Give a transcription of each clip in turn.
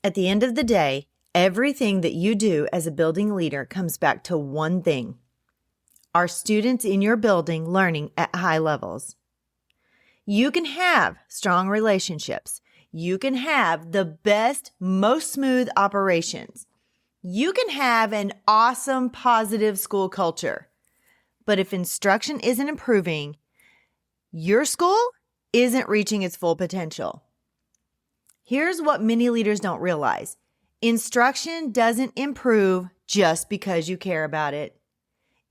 At the end of the day, everything that you do as a building leader comes back to one thing. Are students in your building learning at high levels? You can have strong relationships. You can have the best, most smooth operations. You can have an awesome, positive school culture. But if instruction isn't improving, your school isn't reaching its full potential. Here's what many leaders don't realize. Instruction doesn't improve just because you care about it.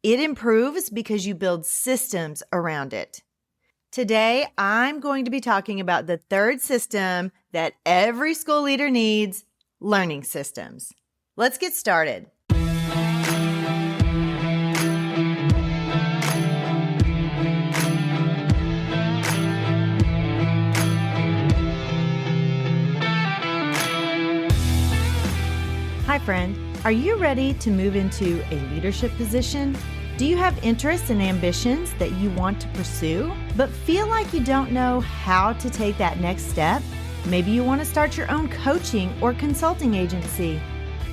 It improves because you build systems around it. Today, I'm going to be talking about the third system that every school leader needs, learning systems. Let's get started. Hi, friend. Are you ready to move into a leadership position? Do you have interests and ambitions that you want to pursue, but feel like you don't know how to take that next step? Maybe you want to start your own coaching or consulting agency.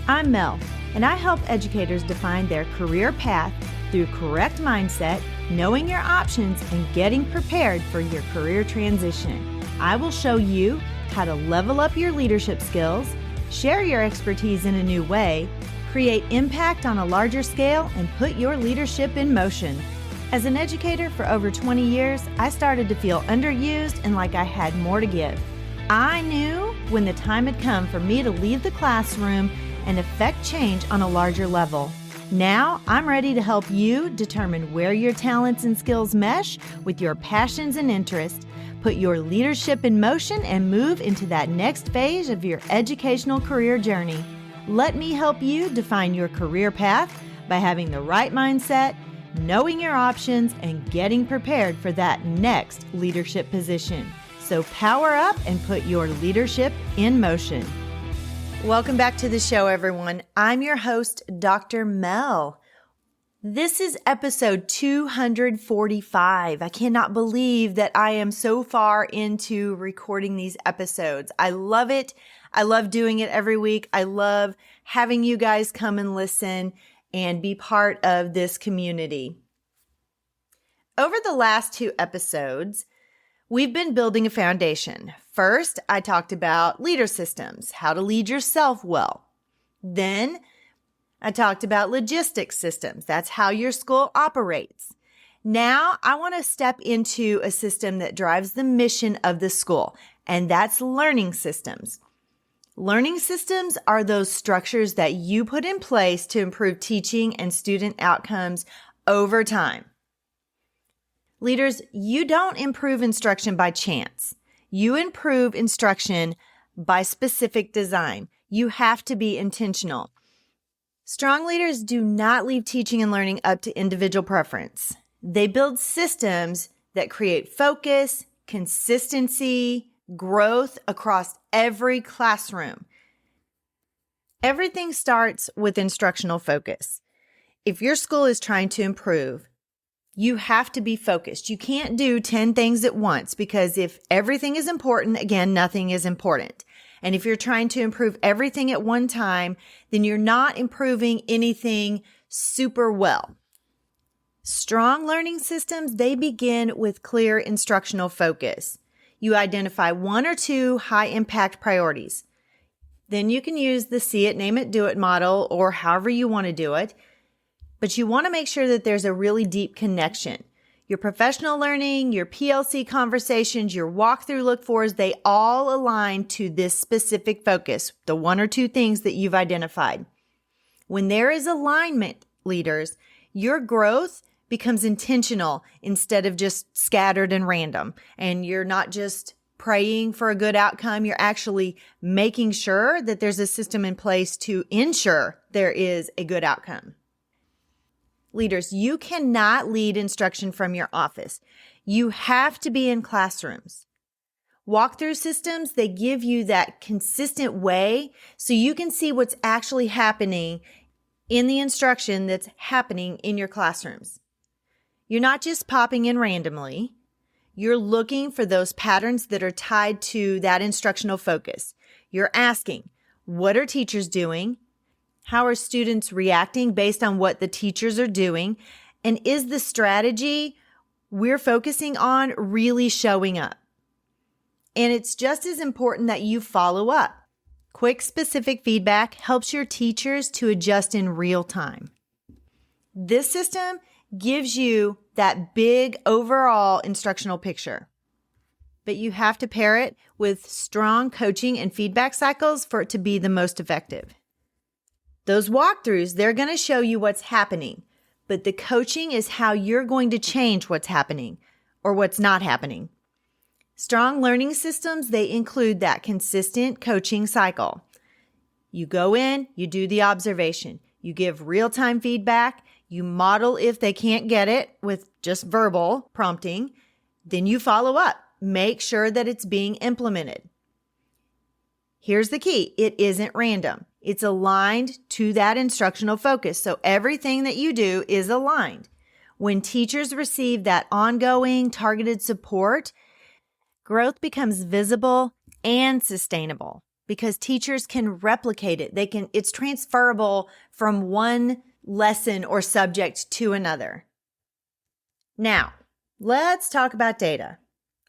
I'm Mel, and I help educators define their career path through correct mindset, knowing your options, and getting prepared for your career transition. I will show you how to level up your leadership skills, share your expertise in a new way, create impact on a larger scale, and put your leadership in motion. As an educator for over 20 years, I started to feel underused and like I had more to give. I knew when the time had come for me to leave the classroom and affect change on a larger level. Now, I'm ready to help you determine where your talents and skills mesh with your passions and interests. Put your leadership in motion and move into that next phase of your educational career journey. Let me help you define your career path by having the right mindset, knowing your options, and getting prepared for that next leadership position. So power up and put your leadership in motion. Welcome back to the show, everyone. I'm your host, Dr. Mel. This is episode 245. I cannot believe that I am so far into recording these episodes. I love it. I love doing it every week. I love having you guys come and listen and be part of this community. Over the last two episodes, we've been building a foundation. First, I talked about leader systems, how to lead yourself well. Then, I talked about logistics systems. That's how your school operates. Now, I want to step into a system that drives the mission of the school, and that's learning systems. Learning systems are those structures that you put in place to improve teaching and student outcomes over time. Leaders, you don't improve instruction by chance. You improve instruction by specific design. You have to be intentional. Strong leaders do not leave teaching and learning up to individual preference. They build systems that create focus, consistency, growth across every classroom. Everything starts with instructional focus. If your school is trying to improve, you have to be focused. You can't do 10 things at once because if everything is important, again, nothing is important. And if you're trying to improve everything at one time, then you're not improving anything super well. Strong learning systems, they begin with clear instructional focus. You identify one or two high-impact priorities. Then you can use the see it, name it, do it model or however you want to do it. But you want to make sure that there's a really deep connection. Your professional learning, your PLC conversations, your walkthrough look-fors, they all align to this specific focus, the one or two things that you've identified. When there is alignment, leaders, your growth becomes intentional instead of just scattered and random. And you're not just praying for a good outcome. You're actually making sure that there's a system in place to ensure there is a good outcome. Leaders, you cannot lead instruction from your office. You have to be in classrooms. Walkthrough systems, they give you that consistent way so you can see what's actually happening in the instruction that's happening in your classrooms. You're not just popping in randomly. You're looking for those patterns that are tied to that instructional focus. You're asking, What are teachers doing? How are students reacting based on what the teachers are doing? And is the strategy we're focusing on really showing up? And it's just as important that you follow up. Quick, specific feedback helps your teachers to adjust in real time. This system gives you that big overall instructional picture, but you have to pair it with strong coaching and feedback cycles for it to be the most effective. Those walkthroughs, they're going to show you what's happening, but the coaching is how you're going to change what's happening or what's not happening. Strong learning systems, they include that consistent coaching cycle. You go in, you do the observation, you give real-time feedback, you model if they can't get it with just verbal prompting, then you follow up. Make sure that it's being implemented. Here's the key. It isn't random. It's aligned to that instructional focus. So everything that you do is aligned. When teachers receive that ongoing targeted support, growth becomes visible and sustainable because teachers can replicate it. It's transferable from one lesson or subject to another. Now, let's talk about data,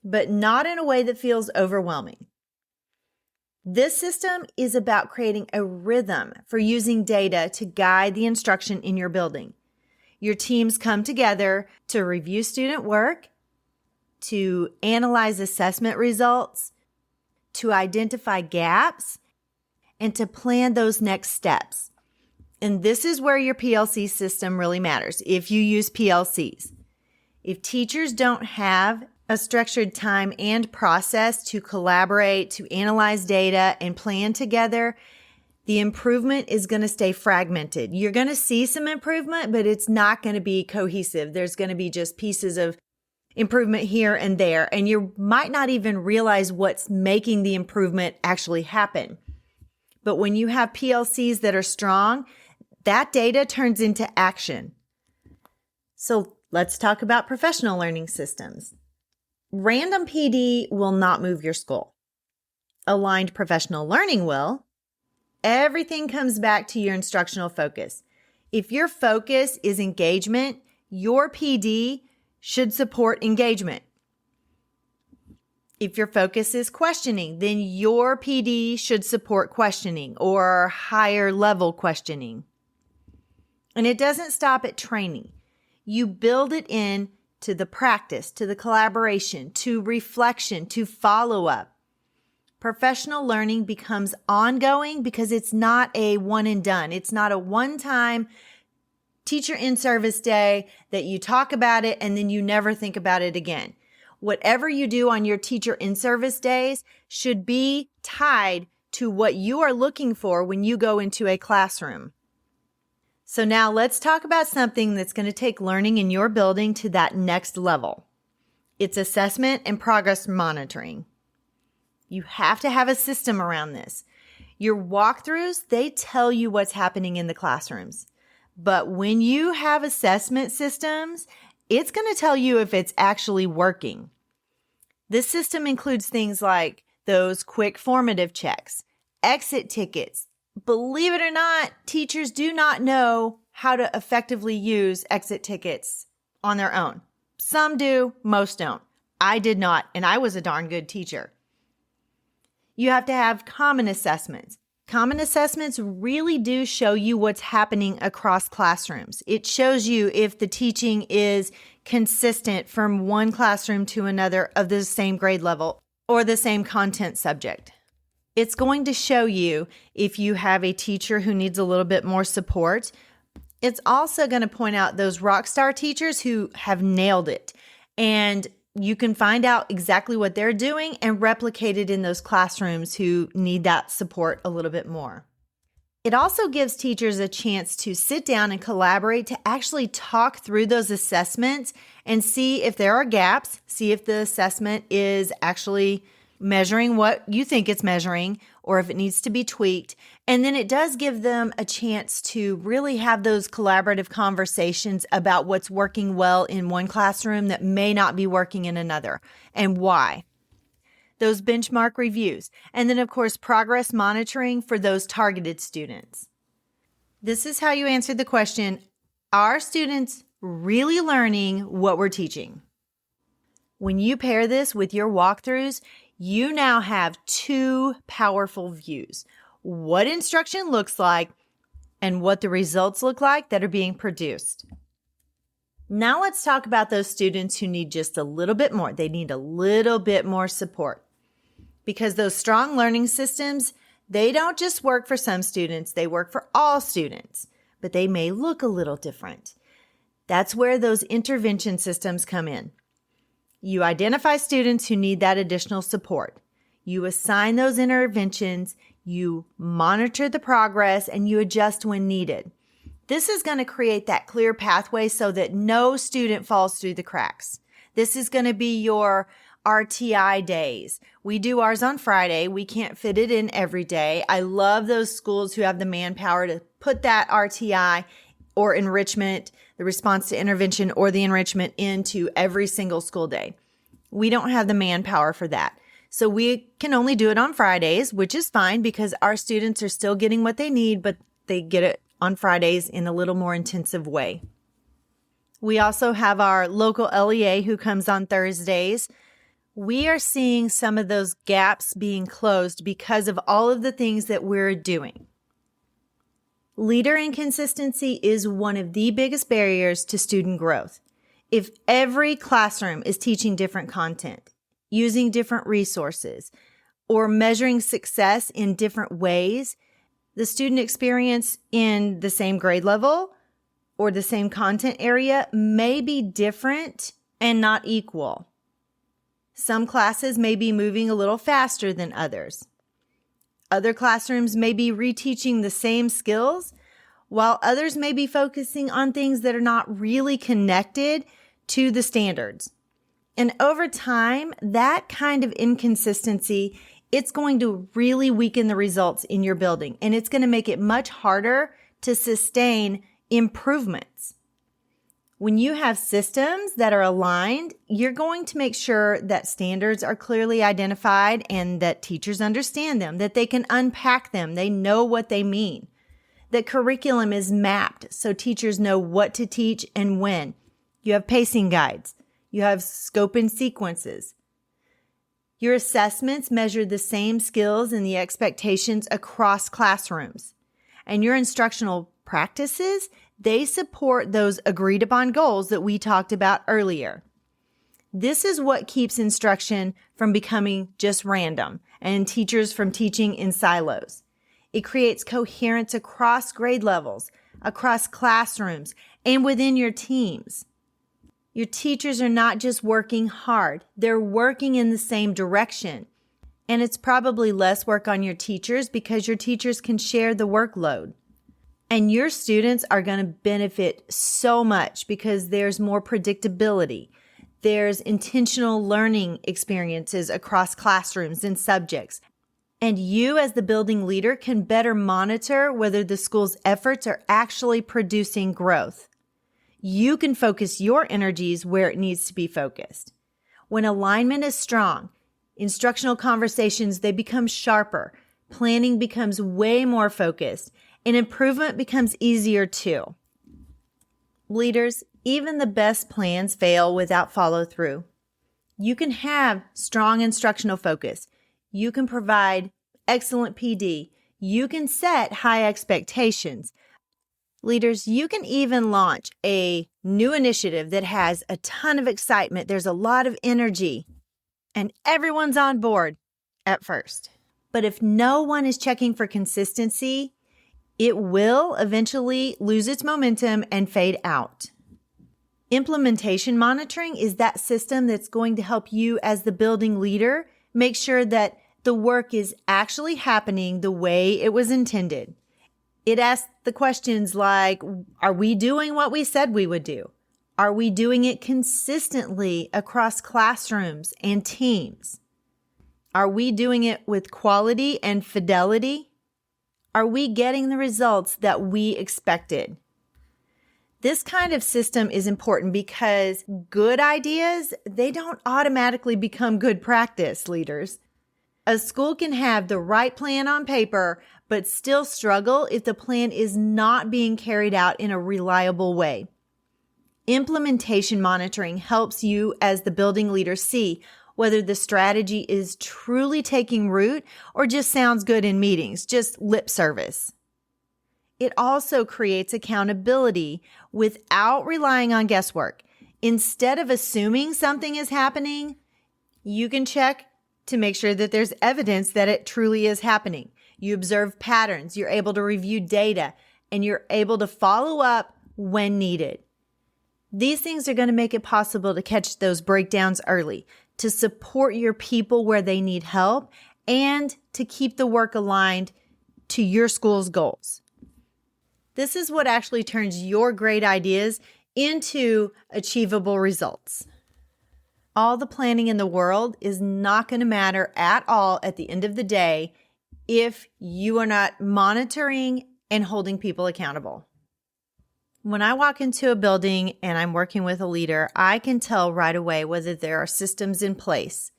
but not in a way that feels overwhelming. This system is about creating a rhythm for using data to guide the instruction in your building. Your teams come together to review student work, to analyze assessment results, to identify gaps, and to plan those next steps. And this is where your PLC system really matters, if you use PLCs. If teachers don't have a structured time and process to collaborate, to analyze data, and plan together, the improvement is going to stay fragmented. You're going to see some improvement, but it's not going to be cohesive. There's going to be just pieces of improvement here and there, and you might not even realize what's making the improvement actually happen. But when you have PLCs that are strong, that data turns into action. So let's talk about professional learning systems. Random PD will not move your school. Aligned professional learning will. Everything comes back to your instructional focus. If your focus is engagement, your PD should support engagement. If your focus is questioning, then your PD should support questioning or higher level questioning. And it doesn't stop at training. You build it in to the practice, to the collaboration, to reflection, to follow-up. Professional learning becomes ongoing because it's not a one and done. It's not a one-time teacher in-service day that you talk about it and then you never think about it again. Whatever you do on your teacher in-service days should be tied to what you are looking for when you go into a classroom. So now let's talk about something that's going to take learning in your building to that next level. It's assessment and progress monitoring. You have to have a system around this. Your walkthroughs, they tell you what's happening in the classrooms. But when you have assessment systems, it's going to tell you if it's actually working. This system includes things like those quick formative checks, exit tickets. Believe it or not, teachers do not know how to effectively use exit tickets on their own. Some do, most don't. I did not, and I was a darn good teacher. You have to have common assessments. Common assessments really do show you what's happening across classrooms. It shows you if the teaching is consistent from one classroom to another of the same grade level or the same content subject. It's going to show you if you have a teacher who needs a little bit more support. It's also going to point out those rock star teachers who have nailed it. And you can find out exactly what they're doing and replicate it in those classrooms who need that support a little bit more. It also gives teachers a chance to sit down and collaborate to actually talk through those assessments and see if there are gaps, see if the assessment is actually measuring what you think it's measuring or if it needs to be tweaked. And then it does give them a chance to really have those collaborative conversations about what's working well in one classroom that may not be working in another and why. those benchmark reviews, and then, of course, progress monitoring for those targeted students. This is how you answer the question, are students really learning what we're teaching? When you pair this with your walkthroughs, you now have two powerful views: what instruction looks like and what the results look like that are being produced. Now let's talk about those students who need just a little bit more. They need a little bit more support, because those strong learning systems, they don't just work for some students, they work for all students, but they may look a little different. That's where those intervention systems come in. You identify students who need that additional support. You assign those interventions, you monitor the progress, and you adjust when needed. This is going to create that clear pathway so that no student falls through the cracks. This is going to be your RTI days. We do ours on Friday. We can't fit it in every day. I love those schools who have the manpower to put that RTI or enrichment, the response to intervention or the enrichment, into every single school day. We don't have the manpower for that. So we can only do it on Fridays, which is fine because our students are still getting what they need, but they get it on Fridays in a little more intensive way. We also have our local LEA who comes on Thursdays. We are seeing some of those gaps being closed because of all of the things that we're doing. Leader inconsistency is one of the biggest barriers to student growth. If every classroom is teaching different content, using different resources, or measuring success in different ways, the student experience in the same grade level or the same content area may be different and not equal. Some classes may be moving a little faster than others. Other classrooms may be reteaching the same skills, while others may be focusing on things that are not really connected to the standards. And over time, that kind of inconsistency, it's going to really weaken the results in your building, and it's going to make it much harder to sustain improvements. When you have systems that are aligned, you're going to make sure that standards are clearly identified and that teachers understand them, that they can unpack them, they know what they mean, that curriculum is mapped so teachers know what to teach and when. You have pacing guides, you have scope and sequences. Your assessments measure the same skills and the expectations across classrooms. And your instructional practices, they support those agreed upon goals that we talked about earlier. This is what keeps instruction from becoming just random and teachers from teaching in silos. It creates coherence across grade levels, across classrooms, and within your teams. Your teachers are not just working hard, they're working in the same direction. And it's probably less work on your teachers because your teachers can share the workload. And your students are going to benefit so much because there's more predictability. There's intentional learning experiences across classrooms and subjects. And you as the building leader can better monitor whether the school's efforts are actually producing growth. You can focus your energies where it needs to be focused. When alignment is strong, instructional conversations, they become sharper. Planning becomes way more focused, and improvement becomes easier too. Leaders, even the best plans fail without follow through. You can have strong instructional focus. You can provide excellent PD. You can set high expectations. Leaders, you can even launch a new initiative that has a ton of excitement. There's a lot of energy, and everyone's on board at first. But if no one is checking for consistency, it will eventually lose its momentum and fade out. Implementation monitoring is that system that's going to help you as the building leader make sure that the work is actually happening the way it was intended. It asks the questions like, are we doing what we said we would do? Are we doing it consistently across classrooms and teams? Are we doing it with quality and fidelity? Are we getting the results that we expected? This kind of system is important because good ideas, they don't automatically become good practice, leaders. A school can have the right plan on paper, but still struggle if the plan is not being carried out in a reliable way. Implementation monitoring helps you as the building leader see whether the strategy is truly taking root or just sounds good in meetings, just lip service. It also creates accountability without relying on guesswork. Instead of assuming something is happening, you can check to make sure that there's evidence that it truly is happening. You observe patterns, you're able to review data, and you're able to follow up when needed. These things are going to make it possible to catch those breakdowns early, to support your people where they need help, and to keep the work aligned to your school's goals. This is what actually turns your great ideas into achievable results. All the planning in the world is not going to matter at all at the end of the day if you are not monitoring and holding people accountable. When I walk into a building and I'm working with a leader, I can tell right away whether there are systems in place.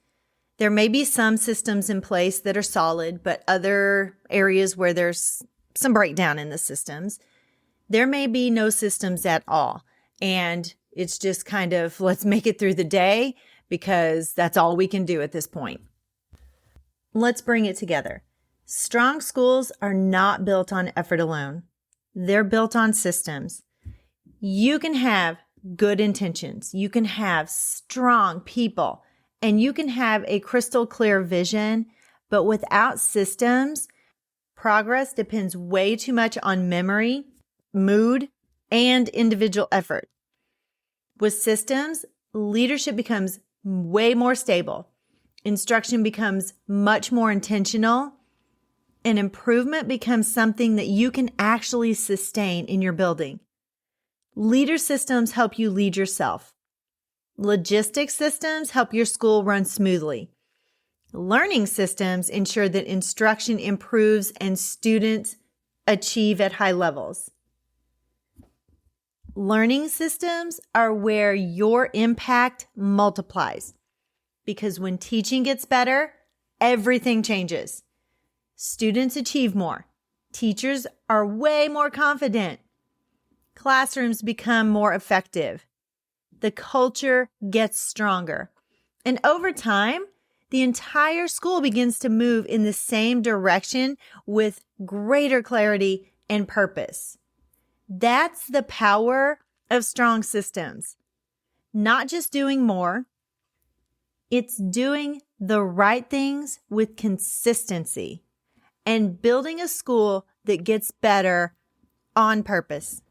There may be some systems in place that are solid, but other areas where there's some breakdown in the systems, there may be no systems at all. And it's just kind of, let's make it through the day because that's all we can do at this point. Let's bring it together. Strong schools are not built on effort alone. They're built on systems. You can have good intentions. You can have strong people, and you can have a crystal clear vision, but without systems, progress depends way too much on memory, mood, and individual effort. With systems, leadership becomes way more stable. Instruction becomes much more intentional, and improvement becomes something that you can actually sustain in your building. Leader systems help you lead yourself. Logistics systems help your school run smoothly. Learning systems ensure that instruction improves and students achieve at high levels. Learning systems are where your impact multiplies, because when teaching gets better, everything changes. Students achieve more. Teachers are way more confident. Classrooms become more effective. The culture gets stronger. And over time, the entire school begins to move in the same direction with greater clarity and purpose. That's the power of strong systems. Not just doing more, it's doing the right things with consistency and building a school that gets better on purpose.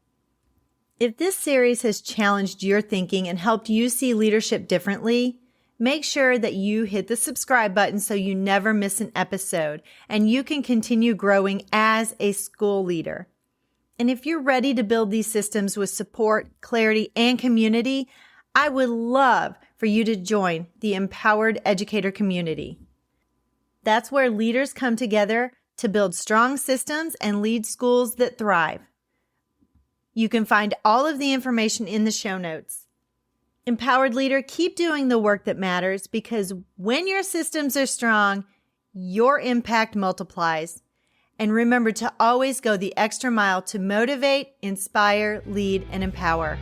If this series has challenged your thinking and helped you see leadership differently, make sure that you hit the subscribe button so you never miss an episode and you can continue growing as a school leader. And if you're ready to build these systems with support, clarity, and community, I would love for you to join the Empowered Educator community. That's where leaders come together to build strong systems and lead schools that thrive. You can find all of the information in the show notes. Empowered Leader, keep doing the work that matters, because when your systems are strong, your impact multiplies. And remember to always go the extra mile to motivate, inspire, lead, and empower.